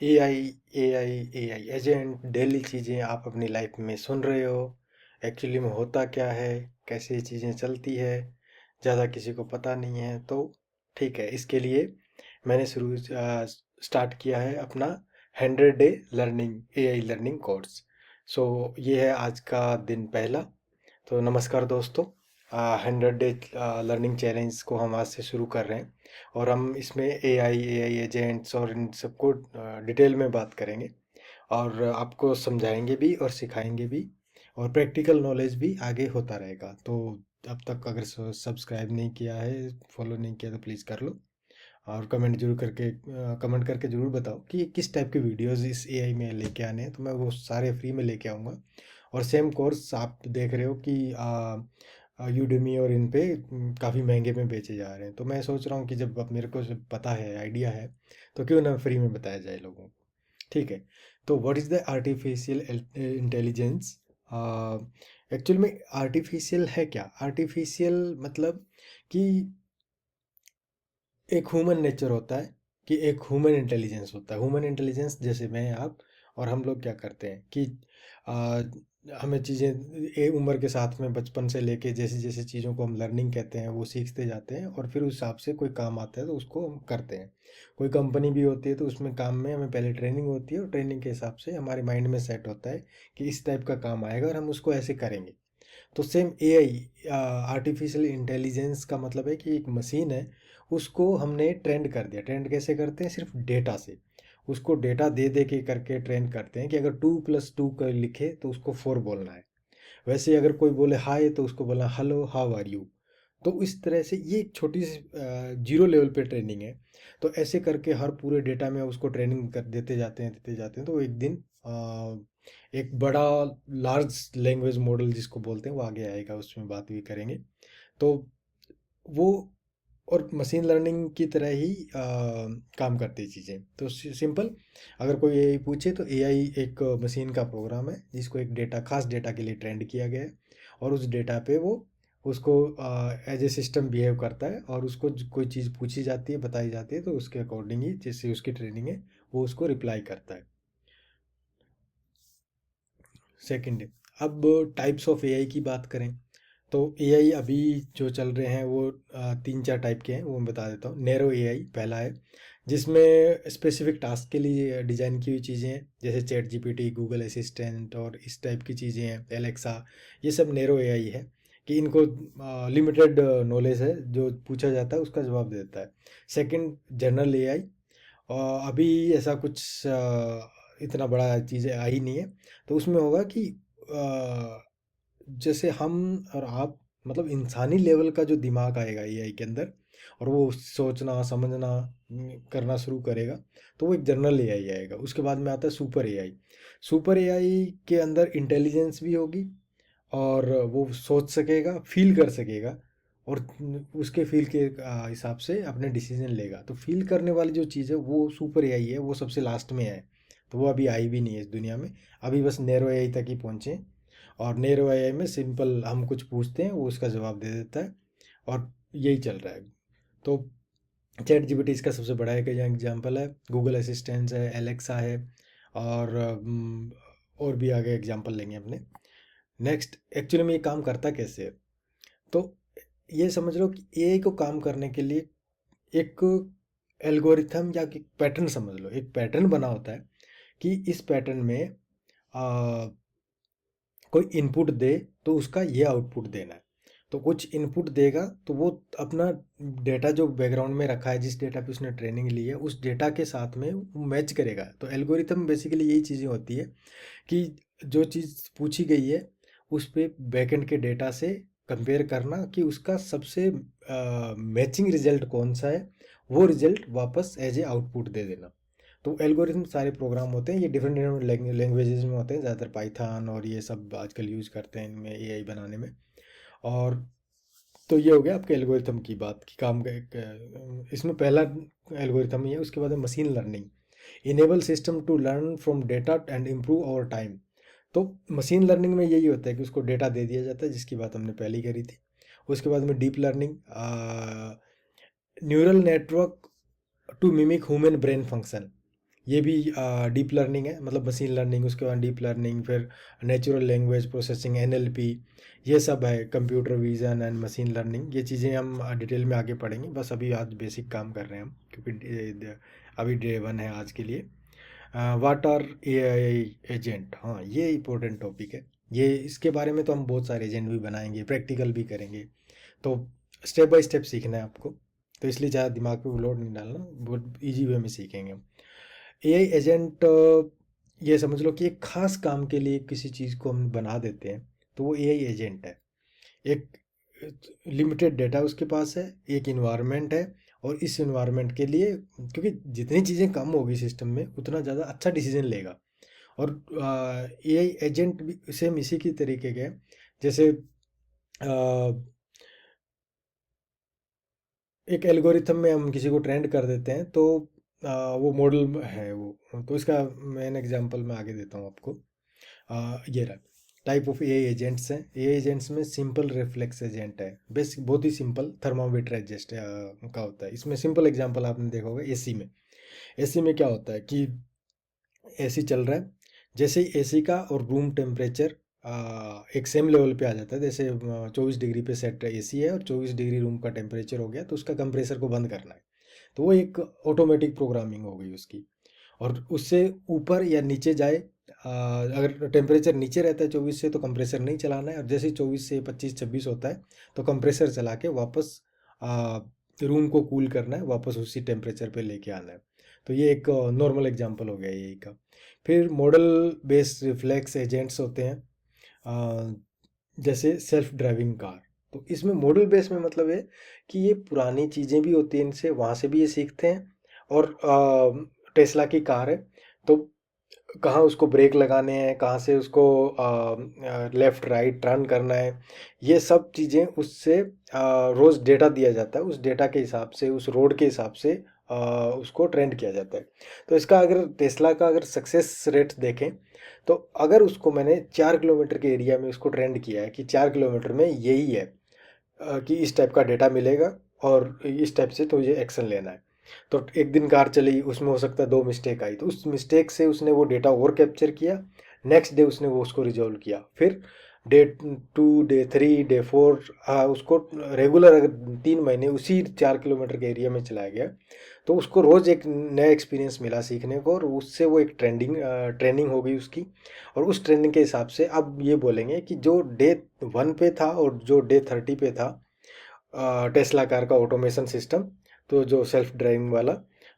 AI AI AI agent daily चीज़ें आप अपनी लाइफ में सुन रहे हो। एक्चुअली में होता क्या है, कैसे ये चीज़ें चलती है, ज़्यादा किसी को पता नहीं है। तो ठीक है, इसके लिए मैंने स्टार्ट किया है अपना 100 day learning AI learning course. So ये है आज का दिन पहला। तो नमस्कार दोस्तों, 100 डे लर्निंग चैलेंज को हम आज से शुरू कर रहे हैं और हम इसमें एआई एजेंट्स और इन सबको डिटेल में बात करेंगे और आपको समझाएंगे भी और सिखाएंगे भी और प्रैक्टिकल नॉलेज भी आगे होता रहेगा। तो अब तक अगर सब्सक्राइब नहीं किया है, फॉलो नहीं किया तो प्लीज़ कर लो और कमेंट करके ज़रूर बताओ कि किस टाइप के वीडियोस इस एआई में लेके आने हैं, तो मैं वो सारे फ्री में लेके आऊँगा। और सेम कोर्स आप देख रहे हो कि यूडेमी और इन पे काफ़ी महंगे में बेचे जा रहे हैं। तो मैं सोच रहा हूँ कि जब अब मेरे को जब पता है, आइडिया है, तो क्यों ना फ्री में बताया जाए लोगों को। ठीक है। तो what is the artificial intelligence? Actual में आर्टिफिशियल है क्या? आर्टिफिशियल मतलब कि एक ह्यूमन नेचर होता है, कि एक ह्यूमन इंटेलिजेंस होता है। ह्यूमन इंटेलिजेंस जैसे मैं, आप और हम लोग क्या करते हैं कि आ, हमें चीज़ें एक उम्र के साथ में बचपन से लेके जैसे जैसे चीज़ों को हम लर्निंग कहते हैं वो सीखते जाते हैं और फिर उस हिसाब से कोई काम आता है तो उसको हम करते हैं। कोई कंपनी भी होती है तो उसमें काम में हमें पहले ट्रेनिंग होती है और ट्रेनिंग के हिसाब से हमारे माइंड में सेट होता है कि इस टाइप का काम आएगा और हम उसको ऐसे करेंगे। तो सेम एआई, आर्टिफिशियल इंटेलिजेंस का मतलब है कि एक मशीन है, उसको हमने ट्रेंड कर दिया। ट्रेंड कैसे करते हैं? सिर्फ डेटा से। उसको डेटा दे दे के करके ट्रेन करते हैं कि अगर 2+2 का लिखे तो उसको 4 बोलना है। वैसे ही अगर कोई बोले हाय तो उसको बोलना हेलो हाउ आर यू। तो इस तरह से ये एक छोटी सी जीरो लेवल पे ट्रेनिंग है। तो ऐसे करके हर पूरे डेटा में उसको ट्रेनिंग कर देते जाते हैं तो एक दिन एक बड़ा लार्ज लैंग्वेज मॉडल जिसको बोलते हैं वो आगे आएगा, उसमें बात भी करेंगे। तो वो और मशीन लर्निंग की तरह ही काम करती है चीज़ें। तो सिंपल, अगर कोई एआई पूछे तो एआई एक मशीन का प्रोग्राम है जिसको एक डेटा, खास डेटा के लिए ट्रेंड किया गया है और उस डेटा पे वो उसको एज ए सिस्टम बिहेव करता है और उसको कोई चीज़ पूछी जाती है, बताई जाती है तो उसके अकॉर्डिंग ही, जैसे उसकी ट्रेनिंग है, वो उसको रिप्लाई करता है। सेकंड, अब टाइप्स ऑफ एआई की बात करें तो एआई अभी जो चल रहे हैं वो 3-4 टाइप के हैं, वो मैं बता देता हूँ। नैरो एआई पहला है, जिसमें स्पेसिफिक टास्क के लिए डिज़ाइन की हुई चीज़ें हैं, जैसे चैट जीपीटी, गूगल असिस्टेंट और इस टाइप की चीज़ें हैं, एलेक्सा। ये सब नैरो एआई है कि इनको लिमिटेड नॉलेज है, जो पूछा जाता है उसका जवाब देता है। Second, general AI. अभी ऐसा कुछ इतना बड़ा चीज़ें आई नहीं है। तो उसमें होगा कि जैसे हम और आप, मतलब इंसानी लेवल का जो दिमाग आएगा एआई के अंदर और वो सोचना समझना करना शुरू करेगा, तो वो एक जनरल एआई आएगा। उसके बाद में आता है सुपर एआई। सुपर एआई के अंदर इंटेलिजेंस भी होगी और वो सोच सकेगा, फील कर सकेगा और उसके फील के हिसाब से अपने डिसीजन लेगा। तो फील करने वाली जो चीज़ है वो सुपर एआई है, वो सबसे लास्ट में है। तो वो अभी आई भी नहीं है इस दुनिया में, अभी बस नैरो एआई तक ही पहुँचे। और नैरो एआई में सिंपल हम कुछ पूछते हैं वो उसका जवाब दे देता है और यही चल रहा है। तो चैट जीपीटी इसका सबसे बड़ा एक एग्जाम्पल है, गूगल असिस्टेंस है, एलेक्सा है और और भी आगे एग्जाम्पल लेंगे अपने। नेक्स्ट, एक्चुअली में ये काम करता कैसे है? तो ये समझ लो कि एआई को काम करने के लिए एक एल्गोरिथम या एक पैटर्न समझ लो, एक पैटर्न बना होता है कि इस पैटर्न में आ, कोई इनपुट दे तो उसका ये आउटपुट देना है। तो कुछ इनपुट देगा तो वो अपना डेटा जो बैकग्राउंड में रखा है, जिस डेटा पे उसने ट्रेनिंग ली है, उस डेटा के साथ में वो मैच करेगा। तो एल्गोरिथम बेसिकली यही चीज़ें होती है कि जो चीज़ पूछी गई है उस पे बैकएंड के डेटा से कंपेयर करना कि उसका सबसे मैचिंग रिजल्ट कौन सा है, वो रिजल्ट वापस एज ए आउटपुट दे देना। तो एल्गोरिथम सारे प्रोग्राम होते हैं, ये डिफरेंट डिफरेंट लैंग्वेजेस में होते हैं, ज़्यादातर पाइथन और ये सब आजकल यूज़ करते हैं इनमें एआई बनाने में। और तो ये हो गया आपके एल्गोरिथम की बात की काम का एक इसमें पहला एल्गोरिथम ही है। उसके बाद है machine learning, enable system to learn from data and improve over time. तो मशीन लर्निंग में यही होता है कि उसको डेटा दे दिया जाता है, जिसकी बात हमने पहले ही करी थी। उसके बाद में deep learning, neural network to mimic human brain function. ये भी डीप लर्निंग है, मतलब मशीन लर्निंग, उसके बाद डीप लर्निंग, फिर नेचुरल लैंग्वेज प्रोसेसिंग NLP, ये सब है, computer vision and machine learning. ये चीज़ें हम डिटेल में आगे पढ़ेंगे, बस अभी आज बेसिक काम कर रहे हैं हम, क्योंकि अभी Day 1 है आज के लिए। व्हाट आर AI एजेंट, हाँ ये इम्पोर्टेंट टॉपिक है। ये इसके बारे में तो हम बहुत सारे एजेंट भी बनाएंगे, प्रैक्टिकल भी करेंगे, तो स्टेप बाय स्टेप सीखना है आपको, तो इसलिए ज़्यादा दिमाग पे लोड नहीं डालना, बहुत ईजी वे में सीखेंगे हम। AI एजेंट, ये समझ लो कि एक खास काम के लिए किसी चीज़ को हम बना देते हैं, तो वो AI एजेंट है। एक लिमिटेड डाटा उसके पास है, एक इन्वायरमेंट है, और इस इन्वायरमेंट के लिए, क्योंकि जितनी चीज़ें कम होगी सिस्टम में उतना ज़्यादा अच्छा डिसीजन लेगा। और AI एजेंट भी सेम इसी की तरीके के हैं। जैसे एक एल्गोरिथम में हम किसी को ट्रेंड कर देते हैं, तो वो मॉडल है वो, तो इसका मेन एग्जांपल मैं आगे देता हूँ आपको। ये रहा, टाइप ऑफ AI एजेंट्स हैं। AI एजेंट्स में सिंपल रिफ्लेक्स एजेंट है, बेसिक बहुत ही सिंपल थर्मामीटर एडजस्ट का होता है। इसमें सिंपल एग्जांपल आपने देखा होगा AC में। AC में क्या होता है कि AC चल रहा है, जैसे ही AC का और रूम टेम्परेचर एक सेम लेवल पे आ जाता है, जैसे 24 डिग्री पे सेट AC है और 24 डिग्री रूम का टेम्परेचर हो गया, तो उसका कंप्रेसर को बंद करना है। तो वो एक ऑटोमेटिक प्रोग्रामिंग हो गई उसकी। और उससे ऊपर या नीचे जाए, अगर टेम्परेचर नीचे रहता है 24 से, तो कंप्रेसर नहीं चलाना है, और जैसे ही 24 से 25-26 होता है, तो कंप्रेसर चला के वापस रूम को कूल करना है, वापस उसी टेम्परेचर पे लेके आना है। तो ये एक नॉर्मल एग्जांपल हो गया यही का। फिर मॉडल बेस्ड रिफ्लेक्स एजेंट्स होते हैं, अ, जैसे सेल्फ ड्राइविंग कार। तो इसमें मॉडल बेस में मतलब है कि ये पुरानी चीज़ें भी होती हैं इनसे, वहाँ से भी ये सीखते हैं। और टेस्ला की कार है, तो कहाँ उसको ब्रेक लगाने हैं, कहाँ से उसको लेफ़्ट राइट टर्न करना है, ये सब चीज़ें उससे रोज़ डेटा दिया जाता है। उस डेटा के हिसाब से, उस रोड के हिसाब से उसको ट्रेंड किया जाता है। तो इसका अगर टेस्ला का अगर सक्सेस रेट देखें, तो अगर उसको मैंने 4 किलोमीटर के एरिया में उसको ट्रेंड किया है कि 4 किलोमीटर में यही है, कि इस टाइप का डेटा मिलेगा और इस टाइप से तो ये एक्शन लेना है। तो एक दिन कार चली, उसमें हो सकता है 2 मिस्टेक आई, तो उस मिस्टेक से उसने वो डेटा और कैप्चर किया। नेक्स्ट डे उसने वो उसको रिजॉल्व किया। फिर Day 2, Day 3, Day 4, उसको रेगुलर अगर 3 महीने उसी 4 किलोमीटर के एरिया में चलाया गया, तो उसको रोज़ एक नया एक्सपीरियंस मिला सीखने को, और उससे वो एक ट्रेनिंग हो गई उसकी। और उस ट्रेनिंग के हिसाब से अब ये बोलेंगे कि जो Day 1 पे था और जो Day 30 पे था टेस्ला कार का ऑटोमेशन सिस्टम, तो जो सेल्फ ड्राइविंग वाला,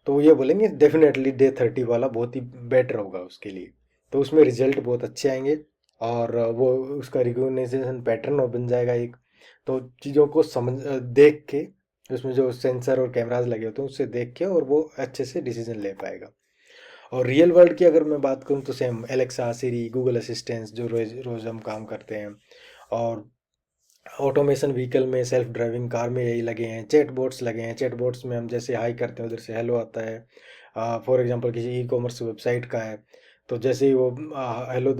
तो ये बोलेंगे डेफिनेटली Day 30 वाला बहुत ही बेटर होगा उसके लिए। तो उसमें रिजल्ट बहुत अच्छे आएंगे, और वो उसका रिकॉग्निशन पैटर्न बन जाएगा एक। तो चीज़ों को देख के, उसमें जो सेंसर और कैमराज लगे होते हैं उससे देख के, और वो अच्छे से डिसीजन ले पाएगा। और रियल वर्ल्ड की अगर मैं बात करूँ, तो सेम एलेक्सा, सिरी, गूगल असिस्टेंट्स जो रोज रोज़ हम काम करते हैं, और ऑटोमेशन व्हीकल में, सेल्फ ड्राइविंग कार में यही लगे हैं। चैट बोट्स लगे हैं, चैट बोट्स में हम जैसे हाई करते हैं, उधर से हेलो आता है। फॉर एग्जांपल किसी ई-कॉमर्स वेबसाइट का है, तो जैसे ही वो हेलो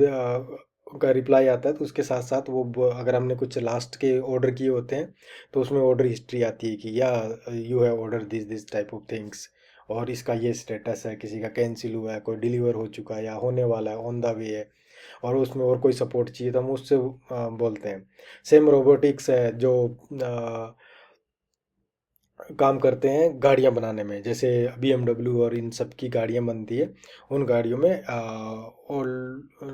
का रिप्लाई आता है, तो उसके साथ साथ अगर हमने कुछ लास्ट के ऑर्डर किए होते हैं, तो उसमें ऑर्डर हिस्ट्री आती है कि या you have order this type of things, और इसका ये स्टेटस है, किसी का कैंसिल हुआ है, कोई डिलीवर हो चुका है या होने वाला है, ऑन द वे है, और उसमें और कोई सपोर्ट चाहिए तो हम उससे बोलते हैं। सेम रोबोटिक्स है जो काम करते हैं गाड़ियां बनाने में, जैसे BMW और इन सब की गाड़ियां बनती है। उन गाड़ियों में और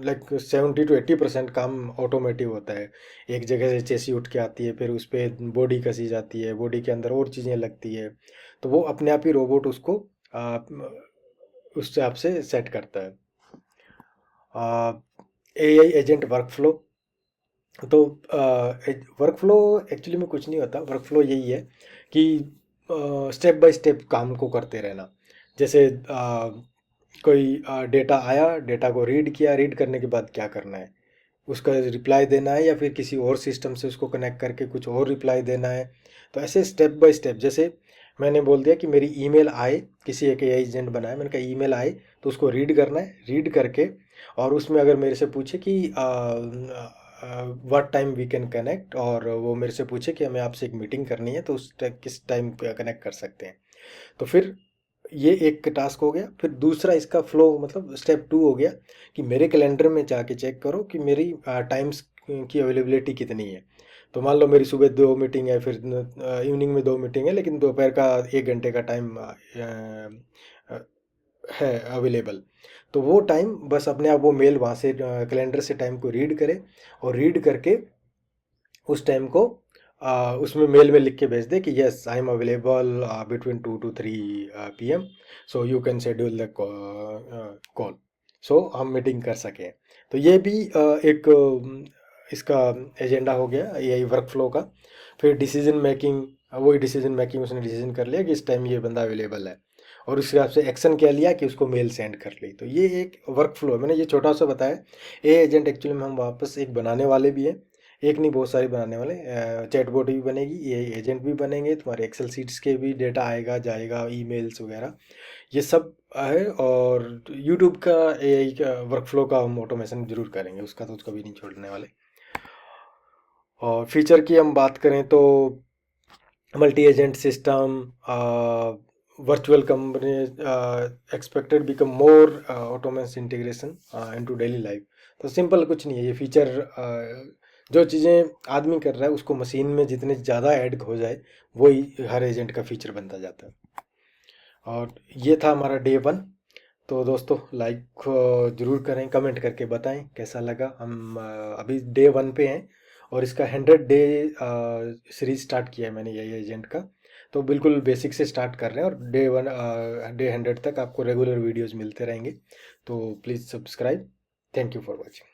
लाइक 70 to 80% काम ऑटोमेटिव होता है। एक जगह से चेसी उठ के आती है, फिर उस पर बॉडी कसी जाती है, बॉडी के अंदर और चीज़ें लगती है, तो वो अपने आप ही रोबोट उसको उस हिसाब से सेट करता है। AI एजेंट वर्कफ्लो, तो वर्क फ्लो एक्चुअली में कुछ नहीं होता। वर्क फ्लो यही है कि स्टेप बाय स्टेप काम को करते रहना। जैसे कोई डेटा आया, डेटा को रीड किया, रीड करने के बाद क्या करना है, उसका रिप्लाई देना है, या फिर किसी और सिस्टम से उसको कनेक्ट करके कुछ और रिप्लाई देना है। तो ऐसे स्टेप बाय स्टेप, जैसे मैंने बोल दिया कि मेरी ईमेल आए, किसी एक AI एजेंट बनाया, मैंने कहा ईमेल आए तो उसको रीड करना है, रीड करके, और उसमें अगर मेरे से पूछे कि what time we can connect, और वो मेरे से पूछे कि हमें आपसे एक मीटिंग करनी है, तो किस टाइम पे कनेक्ट कर सकते हैं, तो फिर ये एक टास्क हो गया। फिर दूसरा इसका फ्लो मतलब स्टेप 2 हो गया कि मेरे कैलेंडर में जाके चेक करो कि मेरी टाइम्स की अवेलेबिलिटी कितनी है। तो मान लो मेरी सुबह 2 मीटिंग है, फिर इवनिंग में 2 मीटिंग है, लेकिन दोपहर का 1 घंटे का टाइम है अवेलेबल। तो वो टाइम बस अपने आप वो मेल वहाँ से कैलेंडर से टाइम को रीड करे, और रीड करके उस टाइम को उसमें मेल में लिख के भेज दे कि yes I am available between 2 to 3 PM, so you can schedule the call, so हम मीटिंग कर सकें। तो ये भी एक इसका एजेंडा हो गया एआई वर्क फ्लो का। फिर डिसीजन मेकिंग, वही डिसीजन मेकिंग, उसने डिसीजन कर लिया कि इस टाइम ये बंदा अवेलेबल है, और उसके हिसाब से एक्शन क्या लिया कि उसको मेल सेंड कर ली। तो ये एक वर्क फ्लो है, मैंने ये छोटा सा बताया। ए एजेंट एक्चुअली में हम वापस एक बनाने वाले भी हैं, एक नहीं बहुत सारे बनाने वाले। चैटबॉट भी बनेगी, ए एजेंट भी बनेंगे, तुम्हारे एक्सेल सीट्स के भी डेटा आएगा जाएगा, ईमेल्स वगैरह, ये सब है। और यूट्यूब का एआई का वर्कफ्लो का हम ऑटोमेशन जरूर करेंगे, उसका तो कभी नहीं छोड़ने वाले। और फीचर की हम बात करें तो multi agent system, virtual company expected become more automation integration into daily life. तो सिंपल कुछ नहीं है ये फीचर। जो चीज़ें आदमी कर रहा है उसको मशीन में जितने ज़्यादा ऐड हो जाए, वही हर एजेंट का फीचर बनता जाता है। और ये था हमारा डे 1। तो दोस्तों लाइक ज़रूर करें, कमेंट करके बताएं कैसा लगा। हम अभी डे 1 पे हैं, और इसका 100 डे सीरीज स्टार्ट किया है मैंने ये एजेंट का। तो बिल्कुल बेसिक से स्टार्ट कर रहे हैं, और डे 100 तक आपको रेगुलर वीडियोस मिलते रहेंगे। तो please subscribe. Thank you for watching.